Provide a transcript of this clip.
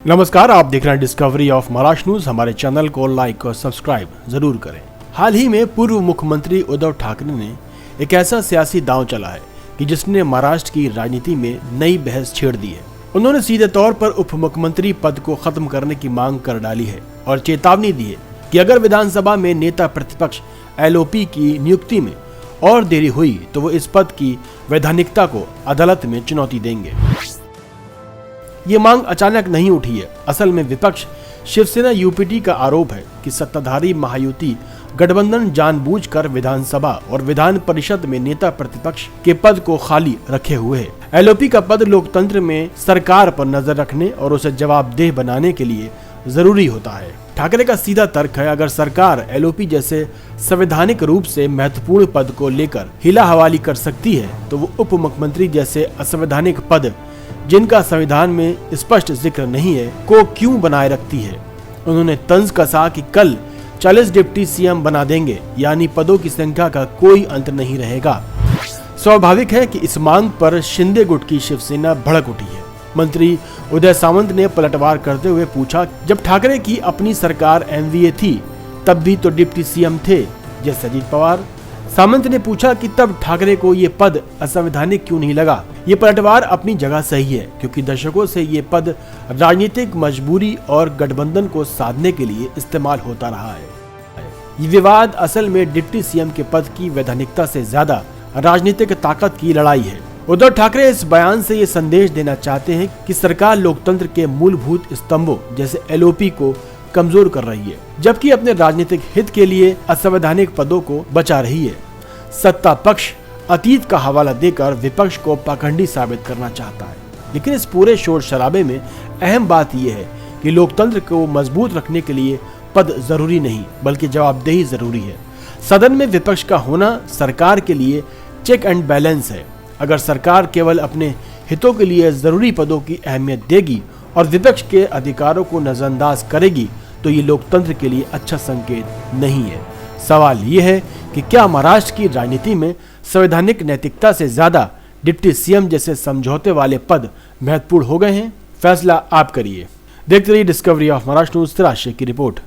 नमस्कार, आप देख रहे हैं डिस्कवरी ऑफ महाराष्ट्र न्यूज। हमारे चैनल को लाइक और सब्सक्राइब जरूर करें। हाल ही में पूर्व मुख्यमंत्री उद्धव ठाकरे ने एक ऐसा सियासी दांव चला है कि जिसने महाराष्ट्र की राजनीति में नई बहस छेड़ दी है। उन्होंने सीधे तौर पर उप मुख्यमंत्री पद को खत्म करने की मांग कर डाली है और चेतावनी दी है कि अगर विधानसभा में नेता प्रतिपक्ष LOP की नियुक्ति में और देरी हुई तो वो इस पद की वैधानिकता को अदालत में चुनौती देंगे। ये मांग अचानक नहीं उठी है। असल में विपक्ष शिवसेना UPT का आरोप है कि सत्ताधारी महायुति गठबंधन जानबूझकर विधानसभा और विधान परिषद में नेता प्रतिपक्ष के पद को खाली रखे हुए है। LOP का पद लोकतंत्र में सरकार पर नजर रखने और उसे जवाबदेह बनाने के लिए जरूरी होता है। ठाकरे का सीधा तर्क है, अगर सरकार LOP जैसे संवैधानिक रूप से महत्वपूर्ण पद को लेकर हिला हवाली कर सकती है तो वो उप मुख्यमंत्री जैसे असंवैधानिक पद जिनका संविधान में स्पष्ट जिक्र नहीं है को क्यों बनाए रखती है। उन्होंने तंज कसा कि कल 40 डिप्टी CM बना देंगे, यानी पदों की संख्या का कोई अंत नहीं रहेगा। स्वाभाविक है कि इस मांग पर शिंदे गुट की शिवसेना भड़क उठी है। मंत्री उदय सामंत ने पलटवार करते हुए पूछा, जब ठाकरे की अपनी सरकार MVA थी तब भी तो डिप्टी CM थे जैसे अजित पवार। सामंत ने पूछा कि तब ठाकरे को ये पद असंवैधानिक क्यों नहीं लगा। ये पलटवार अपनी जगह सही है क्योंकि दशकों से ये पद राजनीतिक मजबूरी और गठबंधन को साधने के लिए इस्तेमाल होता रहा है। ये विवाद असल में डिप्टी CM के पद की वैधानिकता से ज्यादा राजनीतिक ताकत की लड़ाई है। उद्धव ठाकरे इस बयान से ये संदेश देना चाहते हैं कि सरकार लोकतंत्र के मूलभूत स्तंभों जैसे LOP को कमजोर कर रही है, जबकि अपने राजनीतिक हित के लिए असंवैधानिक पदों को बचा रही है। सत्ता पक्ष अतीत का हवाला देकर विपक्ष को पाखंडी साबित करना चाहता है, लेकिन इस पूरे शोर शराबे में अहम बात यह है कि लोकतंत्र को मजबूत रखने के लिए पद जरूरी नहीं बल्कि जवाबदेही जरूरी है। सदन में विपक्ष का होना सरकार के लिए चेक एंड बैलेंस है। अगर सरकार केवल अपने हितों के लिए जरूरी पदों की अहमियत देगी और विपक्ष के अधिकारों को नजरअंदाज करेगी तो ये लोकतंत्र के लिए अच्छा संकेत नहीं है। सवाल ये है कि क्या महाराष्ट्र की राजनीति में संवैधानिक नैतिकता से ज्यादा डिप्टी CM जैसे समझौते वाले पद महत्वपूर्ण हो गए हैं? फैसला आप करिए। देखते रहिए डिस्कवरी ऑफ महाराष्ट्र न्यूज। की रिपोर्ट।